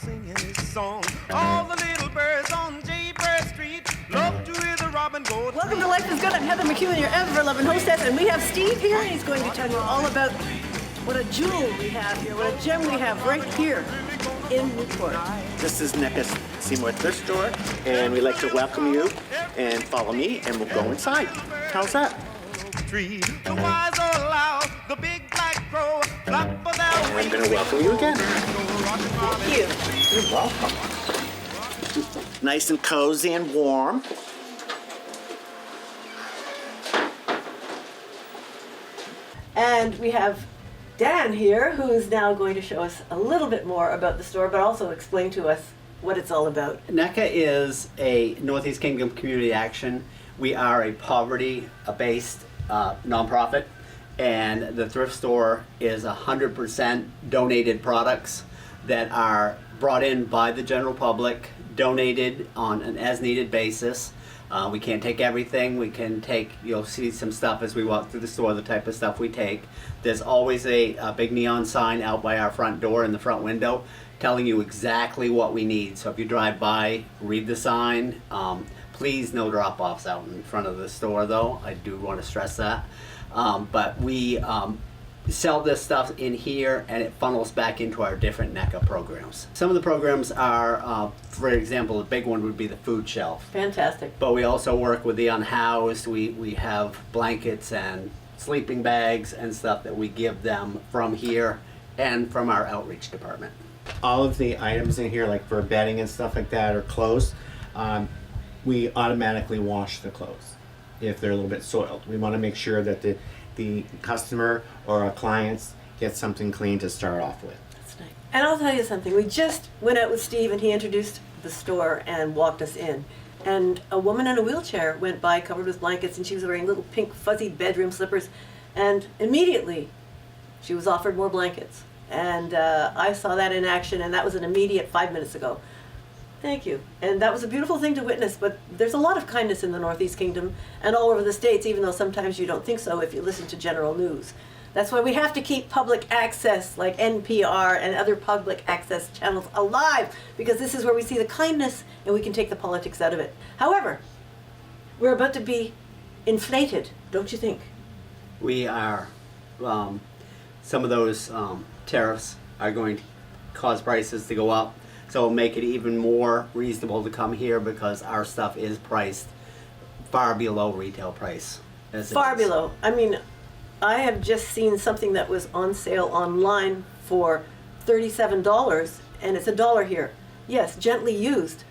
singing his song. All the little birds on Jaybird Street love to hear the robin go. Welcome to Life is Good. I'm Heather McEwen, your ever-loving hostess, and we have Steve here, and he's going to tell you all about what a jewel we have here, what a gem we have right here in Newport. This is NEKCA's Seymour Thrift Store, and we'd like to welcome you and follow me, and we'll go inside. How's that? Tree. The wise are loud, the big black crow flap for their I'm wings. going to welcome you again. Thank you. You're welcome. Nice and cozy and warm. And we have Dan here, who's now going to show us a little bit more about the store, but also explain to us what it's all about. NEKCA is a Northeast Kingdom community action. We are a poverty-based nonprofit, and the thrift store is 100% donated products that are brought in by the general public, donated on an as-needed basis. We can't take everything. We can take, you'll see some stuff as we walk through the store, the type of stuff we take. There's always a big neon sign out by our front door in the front window telling you exactly what we need. So if you drive by, read the sign. Please, no drop-offs out in front of the store, though. I do want to stress that. But we sell this stuff in here, and it funnels back into our different NEKCA programs. Some of the programs are, for example, the big one would be the food shelf. Fantastic. But we also work with the unhoused. We have blankets and sleeping bags and stuff that we give them from here and from our outreach department. All of the items in here, like for bedding and stuff like that, or clothes, we automatically wash the clothes if they're a little bit soiled. We want to make sure that the customer or our clients get something clean to start off with. That's nice. And I'll tell you something. We just went out with Steve, and he introduced the store and walked us in. And a woman in a wheelchair went by covered with blankets, and she was wearing little pink fuzzy bedroom slippers. And immediately, she was offered more blankets. And I saw that in action, and that was an immediate 5 minutes ago. Thank you. And that was a beautiful thing to witness, but there's a lot of kindness in the Northeast Kingdom and all over the states, even though sometimes you don't think so if you listen to general news. That's why we have to keep public access like NPR and other public access channels alive, because this is where we see the kindness and we can take the politics out of it. However, we're about to be inflated, don't you think? We are, some of those tariffs are going to cause prices to go up. So it'll make it even more reasonable to come here because our stuff is priced far below retail price. Far below. I mean, I have just seen something that was on sale online for $37, and it's $1 here. Yes, gently used,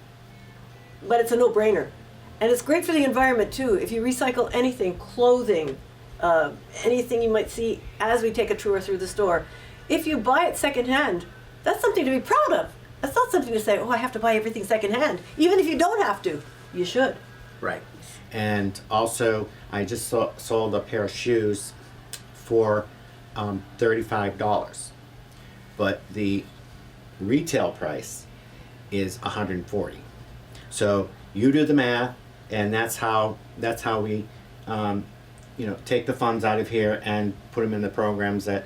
but it's a no-brainer. And it's great for the environment too. If you recycle anything, clothing, anything you might see as we take a tour through the store, if you buy it secondhand, that's something to be proud of. That's not something to say, oh, I have to buy everything secondhand. Even if you don't have to, you should. Right. And also, I just sold a pair of shoes for $35, but the retail price is $140. So you do the math, and that's how we take the funds out of here and put them in the programs that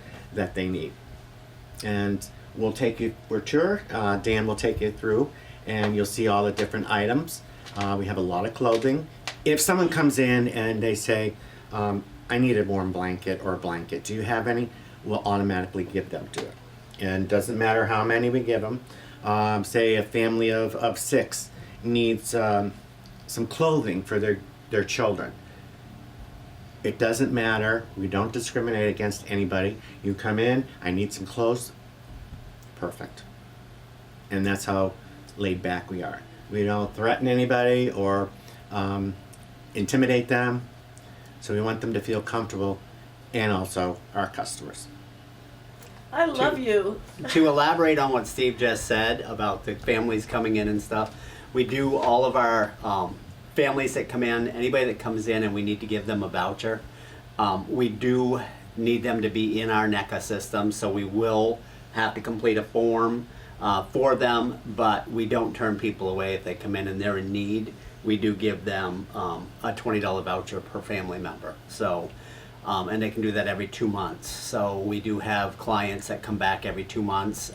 they need. And we'll take you for a tour. Dan will take you through, and you'll see all the different items. We have a lot of clothing. If someone comes in and they say, I need a warm blanket or a blanket, do you have any? We'll automatically give them to it. And it doesn't matter how many we give them. Say a family of 6 needs some clothing for their children. It doesn't matter. We don't discriminate against anybody. You come in, I need some clothes. Perfect. And that's how laid back we are. We don't threaten anybody or intimidate them. So we want them to feel comfortable, and also our customers. I love you. To elaborate on what Steve just said about the families coming in and stuff, we do all of our families that come in, anybody that comes in and we need to give them a voucher, we do need them to be in our NEKCA system, so we will have to complete a form for them, but we don't turn people away if they come in and they're in need. We do give them a $20 voucher per family member. So, and they can do that every 2 months. So we do have clients that come back every 2 months.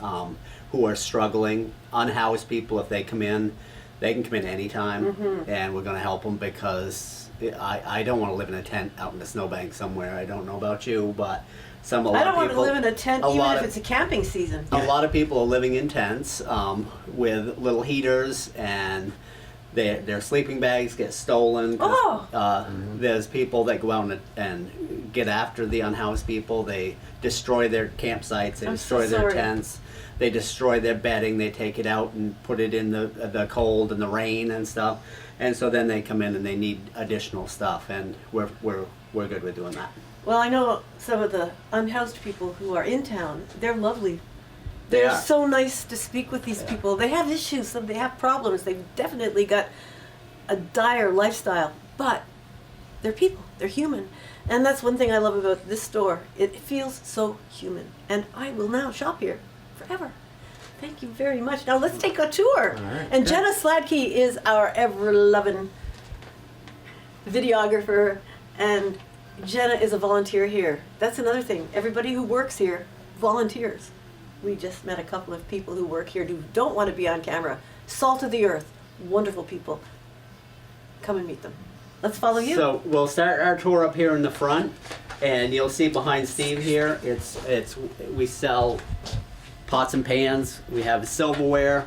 who are struggling, unhoused people. If they come in, they can come in anytime, and we're going to help them, because I don't want to live in a tent out in the snowbank somewhere. I don't know about you, but a lot I don't of want to people, live in a tent even if it's a camping season. a lot of people are living in tents with little heaters, and their sleeping bags get stolen. 'Cause, Oh. there's people that go out and get after the unhoused people. They destroy their campsites. They I'm so destroy their sorry. tents. They destroy their bedding. They take it out and put it in the cold and the rain and stuff. And so then they come in and they need additional stuff, and we're good with doing that. Well, I know some of the unhoused people who are in town. They're lovely. They They're are. so nice to speak with these people. They have issues, they have problems. They've definitely got a dire lifestyle, but they're people. They're human. And that's one thing I love about this store. It feels so human. And I will now shop here forever. Thank you very much. Now let's take a tour. All right. And Jenna Sladkey is our ever-loving videographer, and Jenna is a volunteer here. That's another thing. Everybody who works here volunteers. We just met a couple of people who work here who don't want to be on camera. Salt of the earth. Wonderful people. Come and meet them. Let's follow you. So we'll start our tour up here in the front, and you'll see behind Steve here, we sell pots and pans. We have silverware.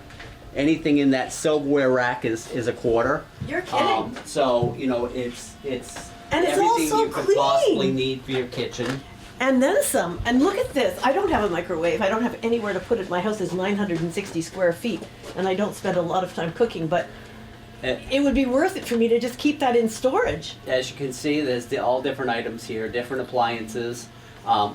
Anything in that silverware rack is a quarter. You're kidding. So it's And it's everything also you could clean. possibly need for your kitchen. And then some. And look at this. I don't have a microwave. I don't have anywhere to put it. My house is 960 square feet, and I don't spend a lot of time cooking, but it would be worth it for me to just keep that in storage. As you can see, there's all different items here, different appliances.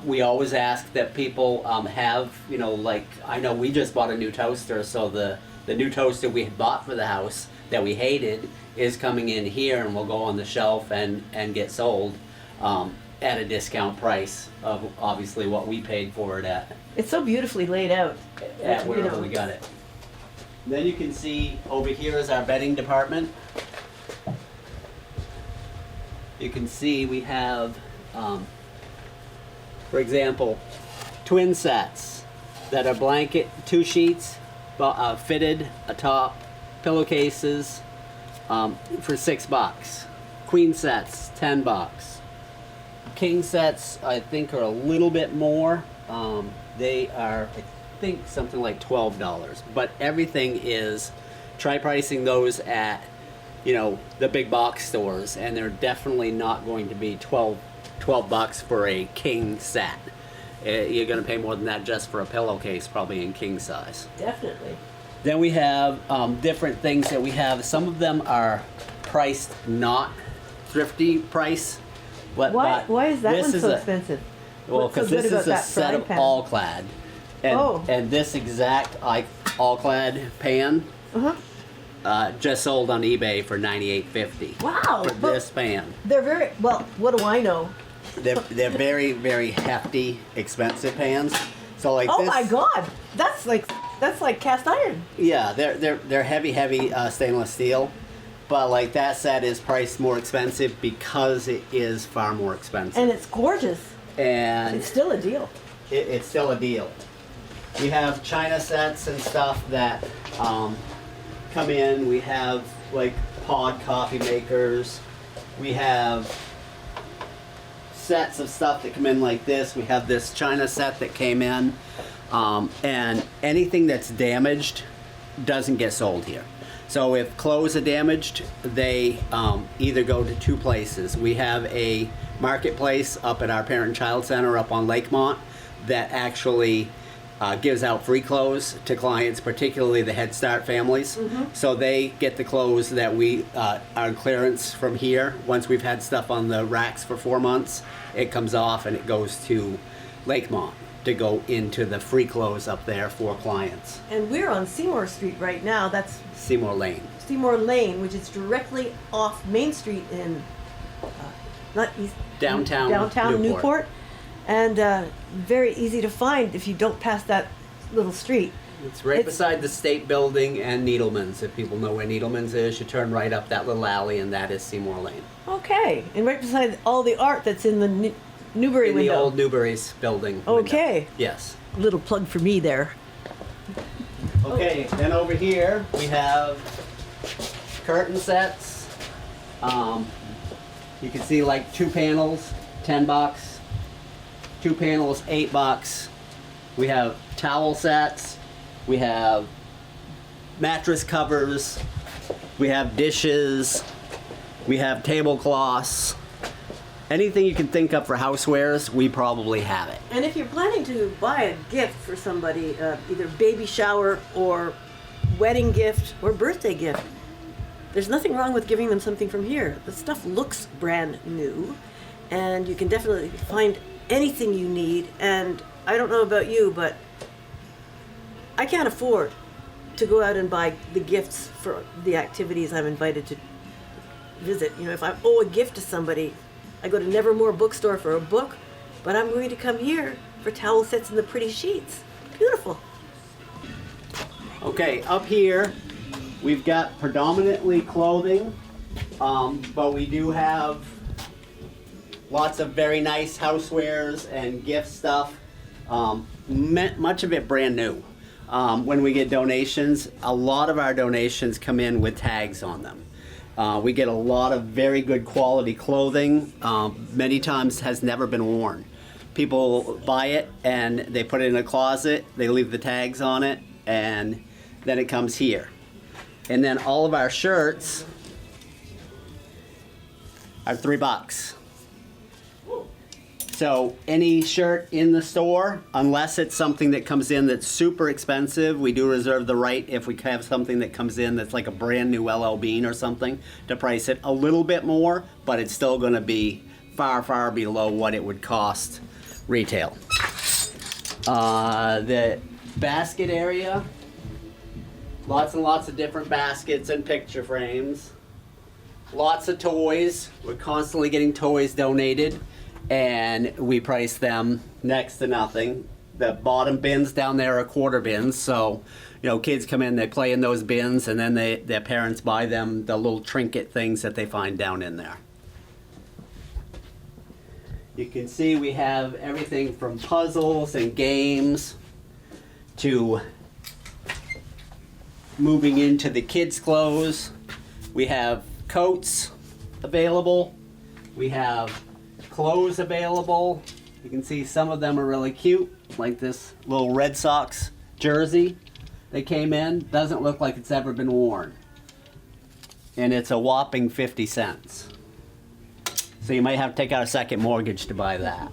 We always ask that people have, like, I know we just bought a new toaster, so the new toaster we had bought for the house that we hated is coming in here, and will go on the shelf and get sold at a discount price of obviously what we paid for it at It's so beautifully laid out. wherever we got it. Then you can see over here is our bedding department. You can see we have, for example, twin sets that are blanket, 2 sheets, fitted atop, pillowcases for $6. Queen sets, $10. King sets, I think, are a little bit more. They are, I think, something like $12. But everything is, try pricing those at, the big box stores, and they're definitely not going to be $12 for a king set. You're going to pay more than that just for a pillowcase, probably in king size. Definitely. Then we have different things that we have. Some of them are priced not thrifty price. Why is that this one is so a- expensive? Well, What's so because good this about is a that set frying of pan? all-clad. And this exact all-clad pan just sold on eBay for $98.50. Wow, For but- this pan. They're very, well, what do I know? They're very, very hefty, expensive pans. So like Oh this. my God, that's like cast iron. Yeah, they're heavy stainless steel, but like that set is priced more expensive because it is far more expensive, And it's gorgeous. and It's still a deal. it's still a deal. We have china sets and stuff that come in. We have like pod coffee makers. We have sets of stuff that come in like this. We have this china set that came in, and anything that's damaged doesn't get sold here. So if clothes are damaged, they either go to 2 places. We have a marketplace up at our Parent and Child Center up on Lakemont that actually gives out free clothes to clients, particularly the Head Start families. So they get the clothes that we are on clearance from here. Once we've had stuff on the racks for 4 months, it comes off and it goes to Lakemont to go into the free clothes up there for clients. And we're on Seymour Street right now. That's Seymour Lane. Seymour Lane, which is directly off Main Street in not East Downtown Newport. Newport. And very easy to find if you don't pass that little street. It's right beside the State Building and Needleman's. If people know where Needleman's is, you turn right up that little alley, and that is Seymour Lane. Okay, and right beside all the art that's in the Newbury In window. the old Newbury's building. window. Okay. Yes. Little plug for me there. Okay, then over here we have curtain sets. You can see like 2 panels, $10. 2 panels, $8. We have towel sets. We have mattress covers. We have dishes. We have tablecloths. Anything you can think of for housewares, we probably have it. And if you're planning to buy a gift for somebody, either baby shower or wedding gift or birthday gift, there's nothing wrong with giving them something from here. The stuff looks brand new, and you can definitely find anything you need. And I don't know about you, but I can't afford to go out and buy the gifts for the activities I'm invited to visit. You know, if I owe a gift to somebody, I go to Nevermore bookstore for a book, but I'm going to come here for towel sets and the pretty sheets. Beautiful. Okay, up here we've got predominantly clothing, but we do have lots of very nice housewares and gift stuff. Much of it brand new. When we get donations, a lot of our donations come in with tags on them. We get a lot of very good quality clothing, many times has never been worn. People buy it and they put it in a closet, they leave the tags on it, and then it comes here. And then all of our shirts are $3. So any shirt in the store, unless it's something that comes in that's super expensive, we do reserve the right, if we have something that comes in that's like a brand new LL Bean or something, to price it a little bit more, but it's still going to be far, far below what it would cost retail. The basket area, lots and lots of different baskets and picture frames. Lots of toys. We're constantly getting toys donated, and we price them next to nothing. The bottom bins down there are quarter bins, so you know, kids come in, they play in those bins, and then their parents buy them the little trinket things that they find down in there. You can see we have everything from puzzles and games to moving into the kids' clothes. We have coats available. We have clothes available. You can see some of them are really cute, like this little Red Sox jersey that came in. Doesn't look like it's ever been worn. And it's a whopping 50 cents. So you might have to take out a second mortgage to buy that.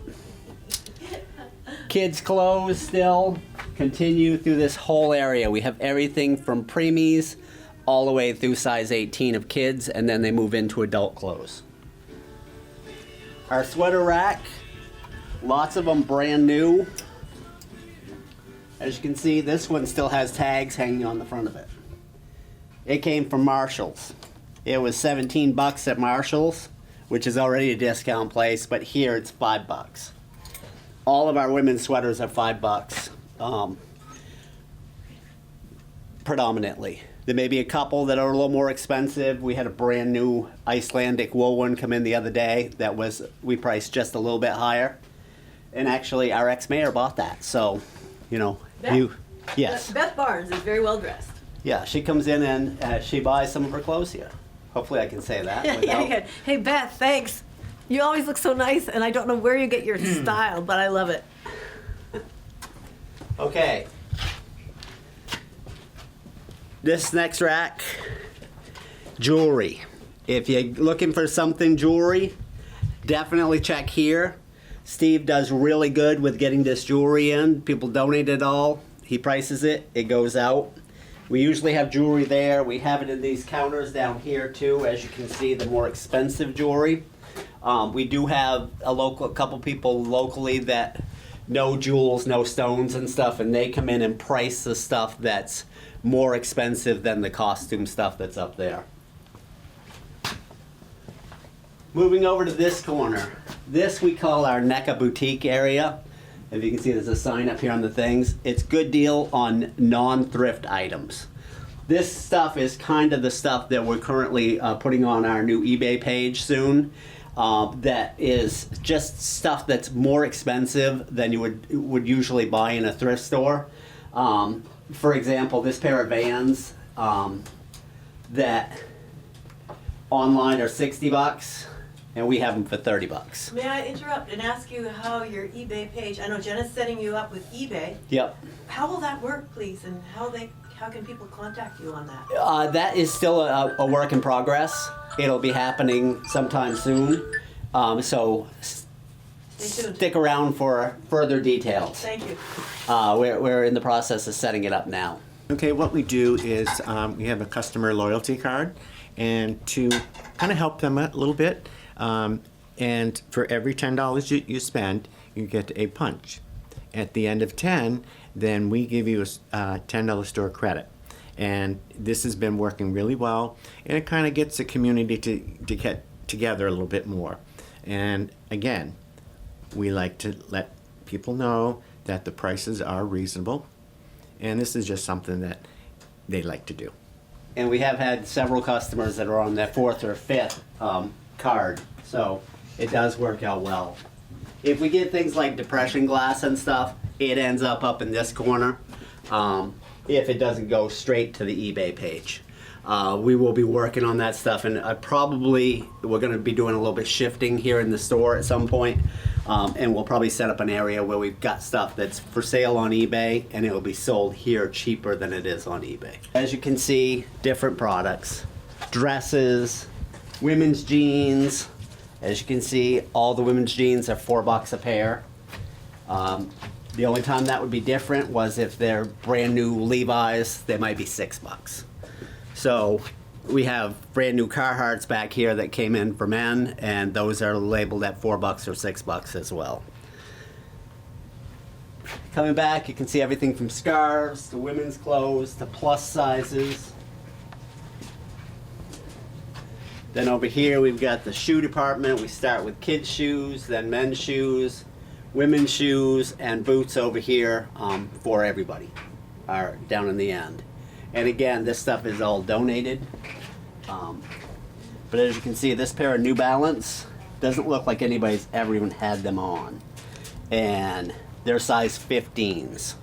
Kids' clothes still continue through this whole area. We have everything from preemies all the way through size 18 of kids, and then they move into adult clothes. Our sweater rack, lots of them brand new. As you can see, this one still has tags hanging on the front of it. It came from Marshall's. It was $17 at Marshall's, which is already a discount place, but here it's $5. All of our women's sweaters are $5, predominantly. There may be a couple that are a little more expensive. We had a brand new Icelandic wool one come in the other day that we priced just a little bit higher. And actually our ex-mayor bought that, so, you know, yes. Beth Barnes is very well dressed. Yeah, she comes in and she buys some of her clothes here. Hopefully I can say that. Yeah. Hey Beth, thanks. You always look so nice, and I don't know where you get your style, but I love it. Okay. This next rack, jewelry. If you're looking for something jewelry, definitely check here. Steve does really good with getting this jewelry in. People donate it all. He prices it. It goes out. We usually have jewelry there. We have it in these counters down here too, as you can see, the more expensive jewelry. We do have a couple people locally that know jewels, know stones and stuff, and they come in and price the stuff that's more expensive than the costume stuff that's up there. Moving over to this corner. This we call our NEKCA boutique area. If you can see, there's a sign up here on the things. It's good deal on non-thrift items. This stuff is kind of the stuff that we're currently putting on our new eBay page soon. That is just stuff that's more expensive than you would usually buy in a thrift store. for example, this pair of Vans that online are 60 bucks, and we have them for 30 bucks. May I interrupt and ask you how your eBay page, I know Jenna's setting you up with eBay. Yep. How will that work, please, and how can people contact you on that? That is still a work in progress. It'll be happening sometime soon. So Stay tuned. stick around for further details. Thank you. We're in the process of setting it up now. Okay, what we do is we have a customer loyalty card, and to kind of help them a little bit, and for every $10 you spend, you get a punch. At the end of 10, then we give you a $10 store credit. And this has been working really well, and it kind of gets the community to get together a little bit more. And again, we like to let people know that the prices are reasonable, and this is just something that they like to do. And we have had several customers that are on their fourth or fifth card, so it does work out well. If we get things like depression glass and stuff, it ends up in this corner if it doesn't go straight to the eBay page. We will be working on that stuff, and we're going to be doing a little bit shifting here in the store at some point, and we'll probably set up an area where we've got stuff that's for sale on eBay, and it will be sold here cheaper than it is on eBay. As you can see, different products, dresses, women's jeans. As you can see, all the women's jeans are $4 a pair. The only time that would be different was if they're brand new Levi's, they might be $6. So we have brand new Carhartts back here that came in for men, and those are labeled at $4 or $6 as well. Coming back, you can see everything from scarves to women's clothes to plus sizes. Then over here we've got the shoe department. We start with kids' shoes, then men's shoes, women's shoes, and boots over here for everybody are down in the end. And again, this stuff is all donated. But as you can see, this pair of New Balance doesn't look like anybody's ever even had them on. And they're size 15s.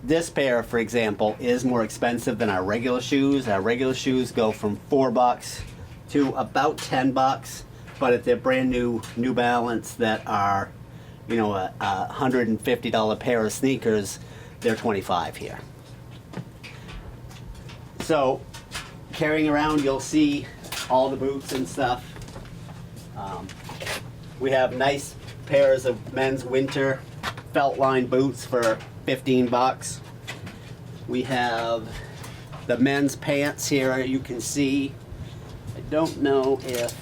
This pair, for example, is more expensive than our regular shoes. Our regular shoes go from $4 to about $10, but if they're brand new New Balance that are, you know, a $150 pair of sneakers, they're $25 here. So, carrying around, you'll see all the boots and stuff. We have nice pairs of men's winter felt line boots for $15. We have the men's pants here, you can see. I don't know if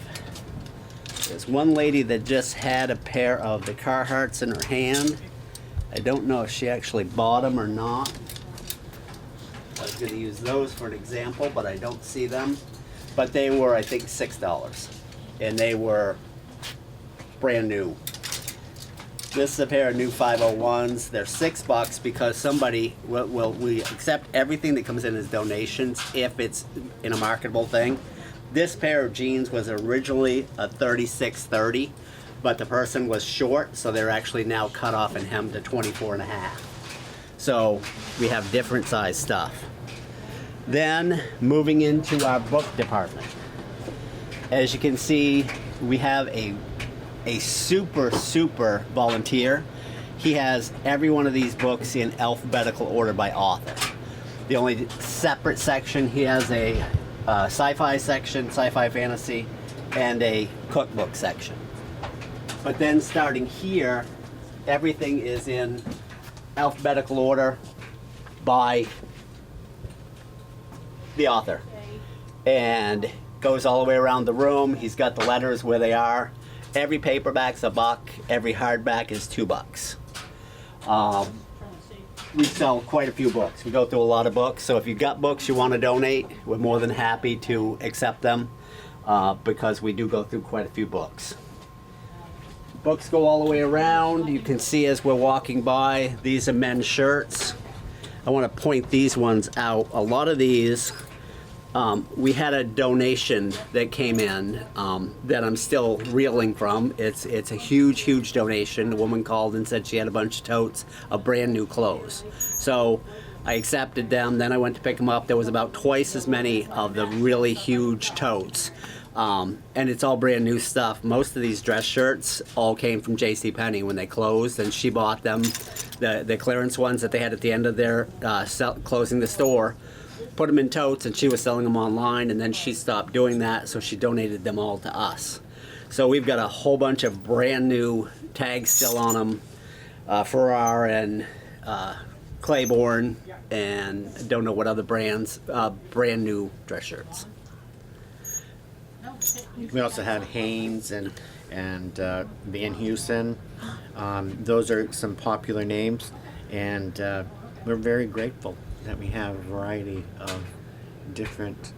there's one lady that just had a pair of the Carhartts in her hand. I don't know if she actually bought them or not. I was going to use those for an example, but I don't see them. But they were, I think, $6, and they were brand new. This is a pair of new 501s. They're $6 because somebody we accept everything that comes in as donations if it's in a marketable thing. This pair of jeans was originally a 36-30, but the person was short, so they're actually now cut off and hemmed to 24.5. So we have different size stuff. Then moving into our book department. As you can see, we have a super volunteer. He has every one of these books in alphabetical order by author. The only separate section, he has a sci-fi section, sci-fi fantasy, and a cookbook section. But then starting here, everything is in alphabetical order by the author. And goes all the way around the room. He's got the letters where they are. Every paperback's $1, every hardback is $2. We sell quite a few books. We go through a lot of books, so if you've got books you want to donate, we're more than happy to accept them because we do go through quite a few books. Books go all the way around. You can see as we're walking by, these are men's shirts. I want to point these ones out. A lot of these, we had a donation that came in that I'm still reeling from. It's a huge donation. The woman called and said she had a bunch of totes of brand new clothes. So I accepted them, then I went to pick them up. There was about twice as many of the really huge totes. And it's all brand new stuff. Most of these dress shirts all came from JCPenney when they closed, and she bought them, the clearance ones that they had at the end of their closing the store, put them in totes, and she was selling them online, and then she stopped doing that, so she donated them all to us. So we've got a whole bunch of brand new tags still on them, Farrar and Claiborne, and don't know what other brands, brand new dress shirts. We also have Hanes and Van Heusen. Those are some popular names, and we're very grateful that we have a variety of different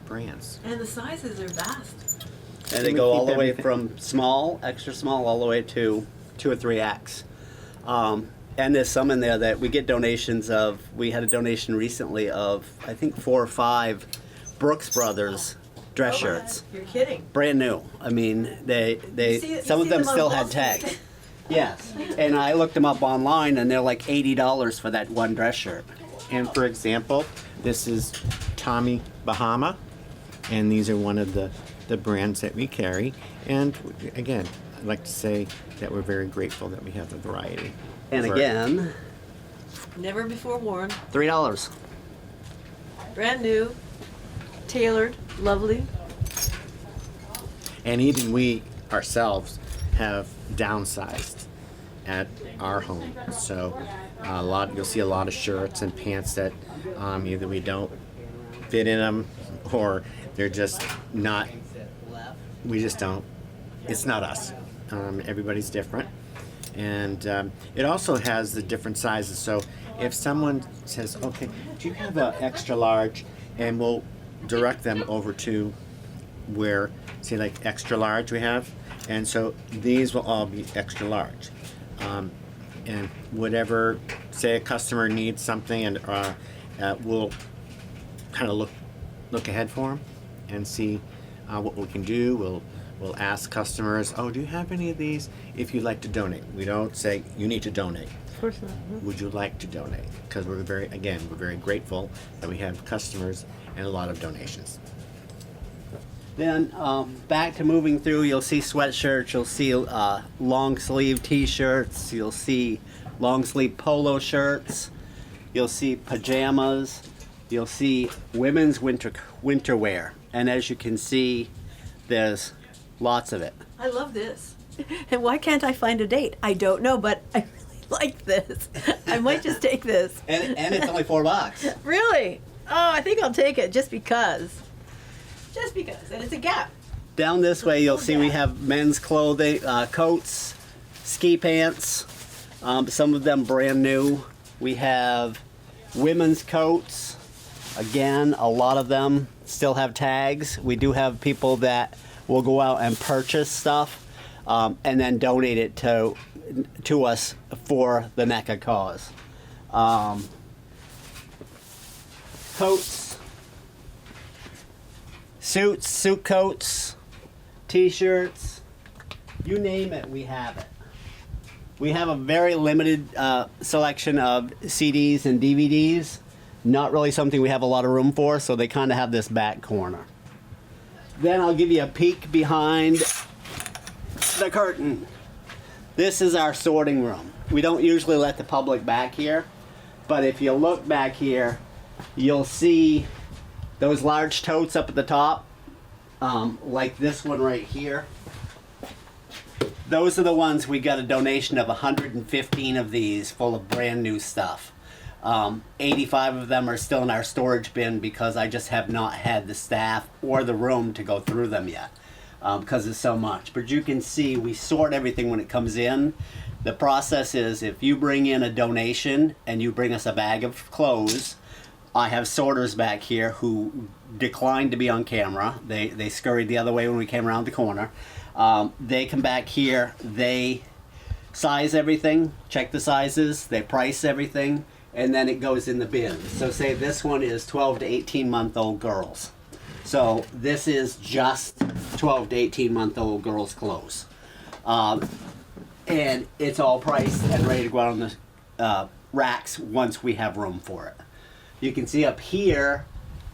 brands. And the sizes are vast. And they go all the way from small, extra small, all the way to 2 or 3X. And there's some in there that we get donations of. We had a donation recently of, I think, 4 or 5 Brooks Brothers dress shirts. You're kidding. Brand new. I mean, some of them still had tags. Yes. And I looked them up online, and they're like $80 for that one dress shirt. And for example, this is Tommy Bahama, and these are one of the brands that we carry. And again, I'd like to say that we're very grateful that we have the variety. And again, Never before worn. $3. Brand new. Tailored. Lovely. And even we ourselves have downsized at our home. So you'll see a lot of shirts and pants that either we don't fit in them, or they're just not, we just don't, it's not us. Everybody's different. And it also has the different sizes. So if someone says, okay, do you have an extra large? And we'll direct them over to where, say, like extra large we have. And so these will all be extra large. And whatever, say a customer needs something, and we'll kind of look ahead for them and see what we can do. We'll ask customers, oh, do you have any of these? If you'd like to donate. We don't say, you need to donate. Of course not. Would you like to donate? Because we're very grateful that we have customers and a lot of donations. Then back to moving through, you'll see sweatshirts, you'll see long sleeve t-shirts, you'll see long sleeve polo shirts, you'll see pajamas, you'll see women's winter wear. And as you can see, there's lots of it. I love this. And why can't I find a date? I don't know, but I really like this. I might just take this. And it's only $4. Really? Oh, I think I'll take it just because. Just because. And it's a Gap. Down this way, you'll see we have men's clothing, coats, ski pants, some of them brand new. We have women's coats. Again, a lot of them still have tags. We do have people that will go out and purchase stuff and then donate it to us for the NEKCA cause. Coats, suits, suit coats, t-shirts, you name it, we have it. We have a very limited selection of CDs and DVDs. Not really something we have a lot of room for, so they kind of have this back corner. Then I'll give you a peek behind the curtain. This is our sorting room. We don't usually let the public back here, but if you look back here, you'll see those large totes up at the top, like this one right here. Those are the ones we got a donation of 115 of these full of brand new stuff. 85 of them are still in our storage bin because I just have not had the staff or the room to go through them yet because it's so much. But you can see we sort everything when it comes in. The process is if you bring in a donation and you bring us a bag of clothes, I have sorters back here who declined to be on camera. They scurried the other way when we came around the corner. They come back here, they size everything, check the sizes, they price everything, and then it goes in the bin. So say this one is 12 to 18 month old girls. So this is just 12 to 18 month old girls clothes. And it's all priced and ready to go out on the racks once we have room for it. You can see up here,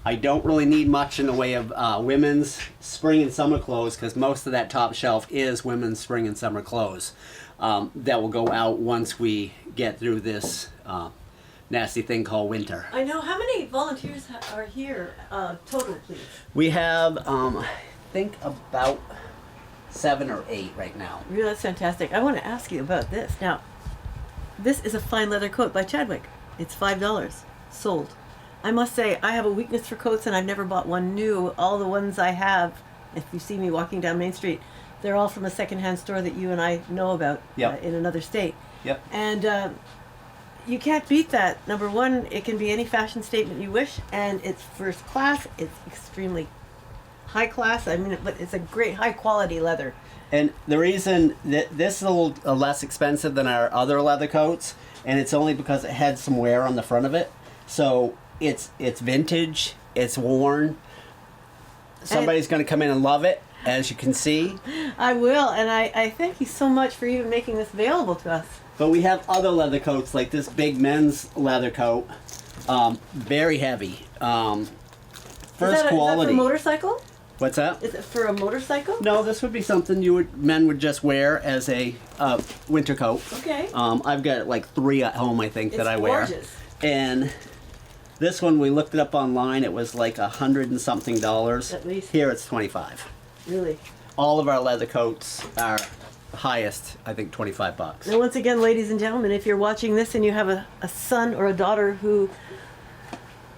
I don't really need much in the way of women's spring and summer clothes, because most of that top shelf is women's spring and summer clothes that will go out once we get through this nasty thing called winter. I know. How many volunteers are here total, please? We have, I think, about 7 or 8 right now. Really, that's fantastic. I want to ask you about this. Now, this is a fine leather coat by Chadwick. It's $5 sold. I must say, I have a weakness for coats, and I've never bought one new. All the ones I have, if you see me walking down Main Street, they're all from a secondhand store that you and I know about in another state. Yep. And you can't beat that. Number one, it can be any fashion statement you wish, and it's first class. It's extremely high class. I mean, but it's a great high quality leather. And the reason that this is a little less expensive than our other leather coats, and it's only because it had some wear on the front of it. So it's vintage, it's worn. Somebody's going to come in and love it, as you can see. I will, and I thank you so much for even making this available to us. But we have other leather coats, like this big men's leather coat. Very heavy. First quality. Is that for a motorcycle? What's that? Is it for a motorcycle? No, this would be something men would just wear as a winter coat. Okay. I've got like 3 at home, I think, that I wear. It's gorgeous. And this one, we looked it up online. It was like $100 and something. At least. Here it's $25. Really? All of our leather coats are highest, I think, $25. Now, once again, ladies and gentlemen, if you're watching this and you have a son or a daughter who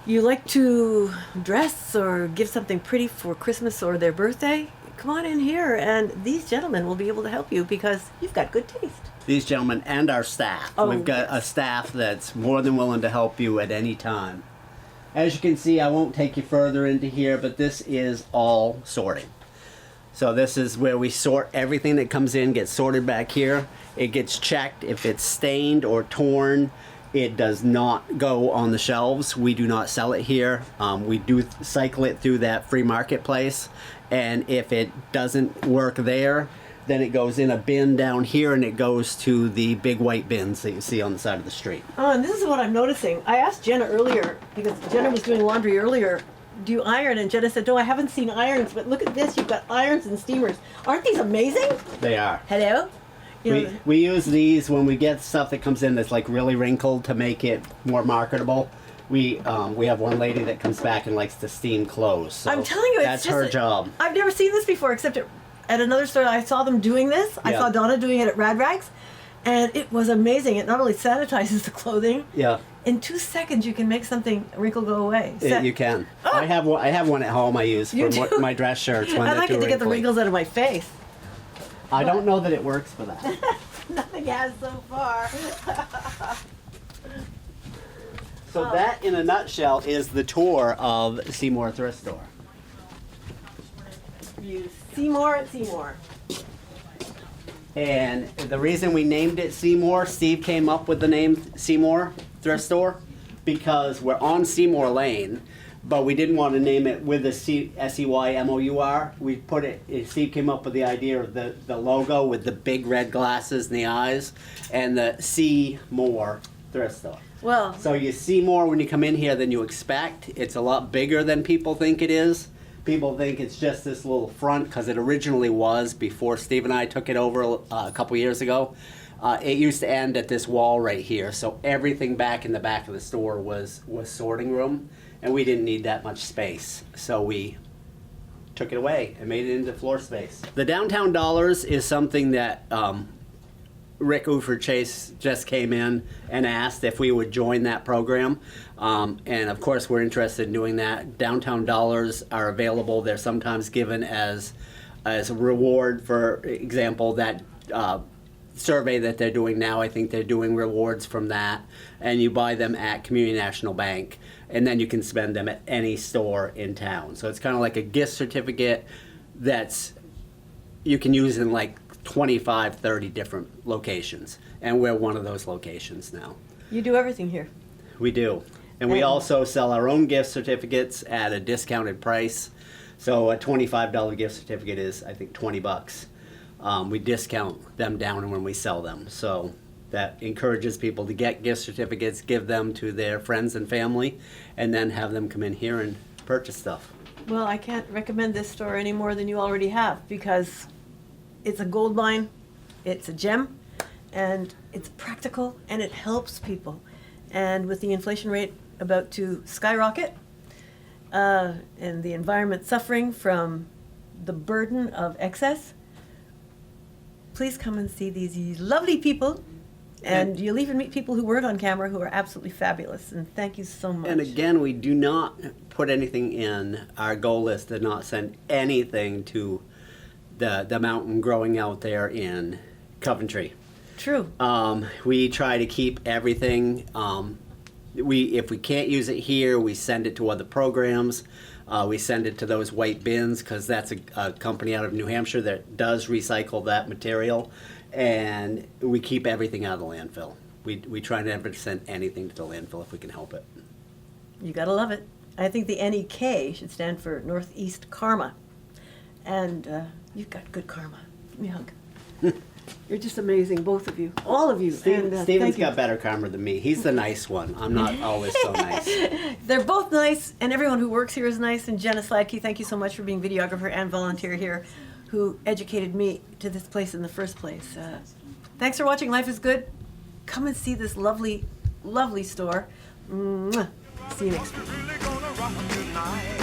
you like to dress or give something pretty for Christmas or their birthday, come on in here, and these gentlemen will be able to help you because you've got good taste. These gentlemen and our staff. Oh, We've got a staff that's more than willing to help you at any time. As you can see, I won't take you further into here, but this is all sorting. So this is where we sort everything that comes in, gets sorted back here. It gets checked. If it's stained or torn, it does not go on the shelves. We do not sell it here. We do cycle it through that free marketplace. And if it doesn't work there, then it goes in a bin down here and it goes to the big white bins that you see on the side of the street. Oh, and this is what I'm noticing. I asked Jenna earlier, because Jenna was doing laundry earlier, do you iron? And Jenna said, no, I haven't seen irons, but look at this. You've got irons and steamers. Aren't these amazing? They are. Hello? We use these when we get stuff that comes in that's like really wrinkled to make it more marketable. We have one lady that comes back and likes to steam clothes. So I'm telling you, that's her job. I've never seen this before, except at another store. I saw them doing this. I saw Donna doing it at Rad Rags, and it was amazing. It not only sanitizes the clothing. Yeah. In 2 seconds, you can make something wrinkle go away. You can. Oh. I have one at home I use for my dress shirts when I like it to get the wrinkly. wrinkles out of my face. I don't know that it works for that. Nothing has so far. So that, in a nutshell, is the tour of Seymour Thrift Store. Seymour at Seymour. And the reason we named it Seymour, Steve came up with the name Seymour Thrift Store because we're on Seymour Lane, but we didn't want to name it with a S-E-Y-M-O-U-R. We put it, Steve came up with the idea of the logo with the big red glasses and the eyes, and the Seymour Thrift Store. Well, So you see more when you come in here than you expect. It's a lot bigger than people think it is. People think it's just this little front because it originally was before Steve and I took it over a couple years ago. It used to end at this wall right here, so everything back in the back of the store was sorting room, and we didn't need that much space, so we took it away and made it into floor space. The Downtown Dollars is something that Rick Uford Chase just came in and asked if we would join that program. And of course we're interested in doing that. Downtown Dollars are available. They're sometimes given as a reward. For example, that survey that they're doing now, I think they're doing rewards from that. And you buy them at Community National Bank, and then you can spend them at any store in town. So it's kind of like a gift certificate that's you can use in like 25, 30 different locations, and we're one of those locations now. you do everything here. We do. And we also sell our own gift certificates at a discounted price. So a $25 gift certificate is, I think, $20. We discount them down when we sell them. So that encourages people to get gift certificates, give them to their friends and family, and then have them come in here and purchase stuff. Well, I can't recommend this store any more than you already have, because it's a gold mine, it's a gem, and it's practical, and it helps people. And with the inflation rate about to skyrocket, and the environment suffering from the burden of excess, please come and see these lovely people. And you'll even meet people who weren't on camera who are absolutely fabulous. And thank you so much. And again, we do not put anything in. Our goal is to not send anything to the mountain growing out there in Coventry. True. We try to keep everything. If we can't use it here, we send it to other programs. We send it to those white bins because that's a company out of New Hampshire that does recycle that material. And we keep everything out of the landfill. We try never to send anything to the landfill if we can help it. You gotta love it. I think the NEK should stand for Northeast Karma. And you've got good karma. Give me a hug. You're just amazing, both of you. All of you. Steven's thank you. got better karma than me. He's the nice one. I'm not always so nice. They're both nice, and everyone who works here is nice. And Jenna Sladke, thank you so much for being videographer and volunteer here, who educated me to this place in the first place. Thanks for watching Life is Good. Come and see this lovely, lovely store. Mwah. See you next week. Really gonna rock tonight.